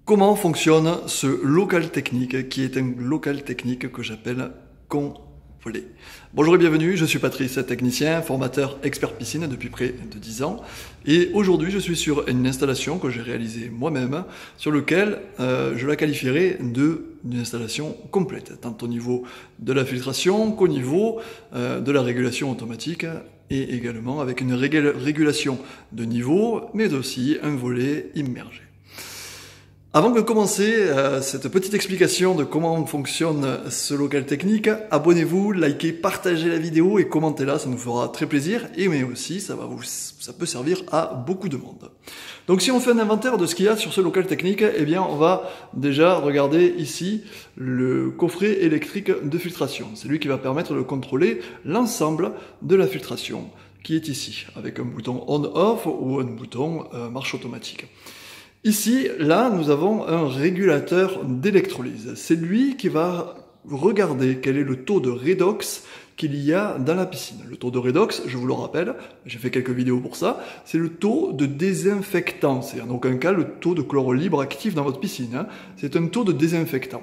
Comment fonctionne ce local technique qui est un local technique que j'appelle complet. Bonjour et bienvenue, je suis Patrice, technicien, formateur expert piscine depuis près de 10 ans et aujourd'hui je suis sur une installation que j'ai réalisée moi-même sur laquelle je la qualifierais d'une installation complète, tant au niveau de la filtration qu'au niveau de la régulation automatique et également avec une régulation de niveau mais aussi un volet immergé. Avant de commencer cette petite explication de comment fonctionne ce local technique, abonnez-vous, likez, partagez la vidéo et commentez-la, ça nous fera très plaisir et mais aussi ça peut servir à beaucoup de monde. Donc si on fait un inventaire de ce qu'il y a sur ce local technique, eh bien on va déjà regarder ici le coffret électrique de filtration. C'est lui qui va permettre de contrôler l'ensemble de la filtration qui est ici, avec un bouton on-off ou un bouton marche automatique. Ici, là, nous avons un régulateur d'électrolyse. C'est lui qui va regarder quel est le taux de redox qu'il y a dans la piscine. Le taux de redox, je vous le rappelle, j'ai fait quelques vidéos pour ça, c'est le taux de désinfectant. C'est en aucun cas le taux de chlore libre actif dans votre piscine, hein. C'est un taux de désinfectant.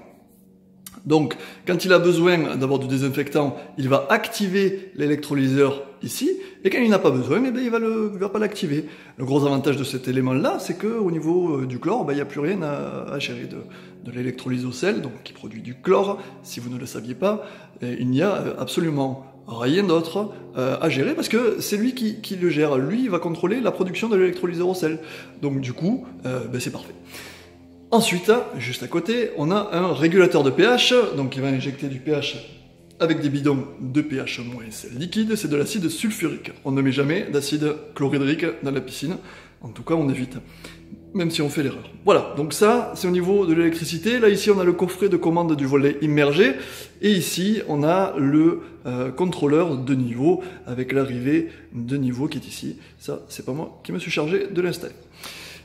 Donc, quand il a besoin d'avoir du désinfectant, il va activer l'électrolyseur ici, et quand il n'a pas besoin, eh bien, il va pas l'activer. Le gros avantage de cet élément-là, c'est qu'au niveau du chlore, il n'y a plus rien à gérer de l'électrolyse au sel, donc qui produit du chlore. Si vous ne le saviez pas, il n'y a absolument rien d'autre à gérer, parce que c'est lui qui le gère. Lui, il va contrôler la production de l'électrolyseur au sel. Donc du coup, c'est parfait. Ensuite, juste à côté, on a un régulateur de pH, donc il va injecter du pH avec des bidons de pH- liquide, c'est de l'acide sulfurique. On ne met jamais d'acide chlorhydrique dans la piscine, en tout cas on évite, même si on fait l'erreur. Voilà, donc ça c'est au niveau de l'électricité. Là ici on a le coffret de commande du volet immergé, et ici on a le contrôleur de niveau avec l'arrivée de niveau qui est ici. Ça c'est pas moi qui me suis chargé de l'installer.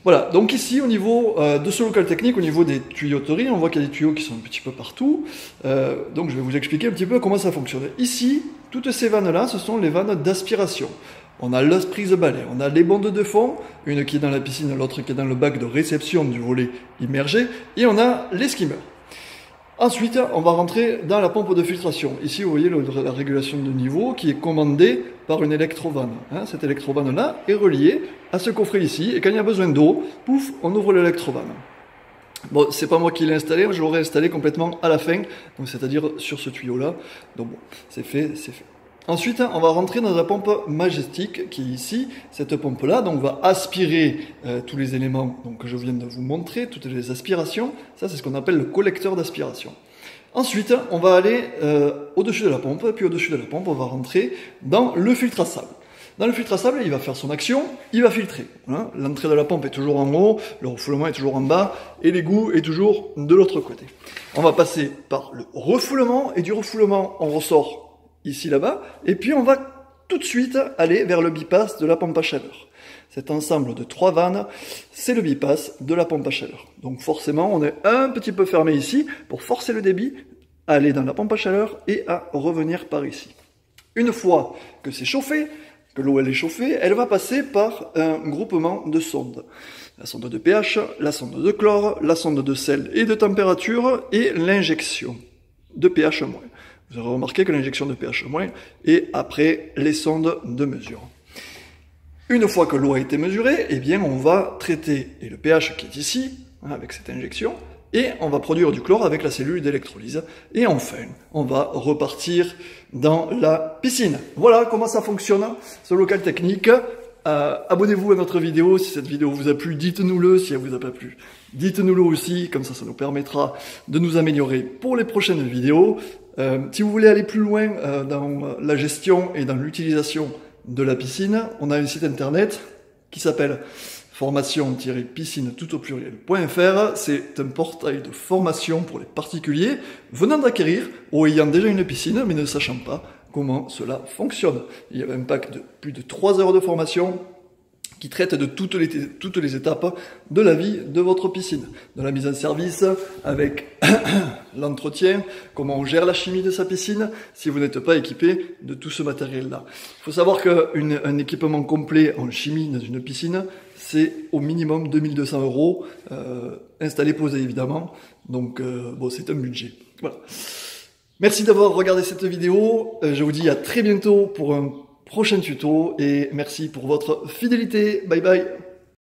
Voilà, donc ici au niveau de ce local technique, au niveau des tuyauteries, on voit qu'il y a des tuyaux qui sont un petit peu partout. Donc je vais vous expliquer un petit peu comment ça fonctionne. Ici, toutes ces vannes-là, ce sont les vannes d'aspiration. On a la prise de balai, on a les bondes de fond, une qui est dans la piscine, l'autre qui est dans le bac de réception du volet immergé, et on a les skimmers. Ensuite, on va rentrer dans la pompe de filtration. Ici, vous voyez la régulation de niveau qui est commandée par une électrovanne. Cette électrovanne-là est reliée à ce coffret ici, et quand il y a besoin d'eau, pouf, on ouvre l'électrovanne. Bon, c'est pas moi qui l'ai installé, je l'aurais installé complètement à la fin, c'est-à-dire sur ce tuyau-là. Donc bon, c'est fait, c'est fait. Ensuite, on va rentrer dans la pompe Majestic qui est ici. Cette pompe-là, donc, va aspirer tous les éléments que je viens de vous montrer, toutes les aspirations. Ça, c'est ce qu'on appelle le collecteur d'aspiration. Ensuite, on va aller au-dessus de la pompe, puis au-dessus de la pompe, on va rentrer dans le filtre à sable. Dans le filtre à sable, il va faire son action, il va filtrer. Voilà. L'entrée de la pompe est toujours en haut, le refoulement est toujours en bas, et l'égout est toujours de l'autre côté. On va passer par le refoulement, et du refoulement, on ressort ici, là-bas, et puis on va tout de suite aller vers le bypass de la pompe à chaleur. Cet ensemble de 3 vannes, c'est le bypass de la pompe à chaleur. Donc forcément, on est un petit peu fermé ici pour forcer le débit, à aller dans la pompe à chaleur et à revenir par ici. Une fois que c'est chauffé, que l'eau elle est chauffée, elle va passer par un groupement de sondes. La sonde de pH, la sonde de chlore, la sonde de sel et de température et l'injection de pH-. Vous aurez remarqué que l'injection de pH- est après les sondes de mesure. Une fois que l'eau a été mesurée, eh bien on va traiter le pH qui est ici, avec cette injection, et on va produire du chlore avec la cellule d'électrolyse. Et enfin, on va repartir dans la piscine. Voilà comment ça fonctionne, ce local technique. Abonnez-vous à notre vidéo, si cette vidéo vous a plu, dites-nous-le, si elle vous a pas plu, dites-nous-le aussi, comme ça nous permettra de nous améliorer pour les prochaines vidéos. Si vous voulez aller plus loin dans la gestion et dans l'utilisation de la piscine, on a un site internet qui s'appelle formation-piscine tout au pluriel.fr. C'est un portail de formation pour les particuliers venant d'acquérir ou ayant déjà une piscine mais ne sachant pas comment cela fonctionne. Il y a un pack de plus de 3 heures de formation qui traite de toutes les étapes de la vie de votre piscine. De la mise en service avec l'entretien, comment on gère la chimie de sa piscine si vous n'êtes pas équipé de tout ce matériel-là. Il faut savoir qu'un équipement complet en chimie dans une piscine, c'est au minimum 2200 €, installé, posé évidemment. Donc bon, c'est un budget. Voilà. Merci d'avoir regardé cette vidéo. Je vous dis à très bientôt pour un prochain tuto et merci pour votre fidélité. Bye bye.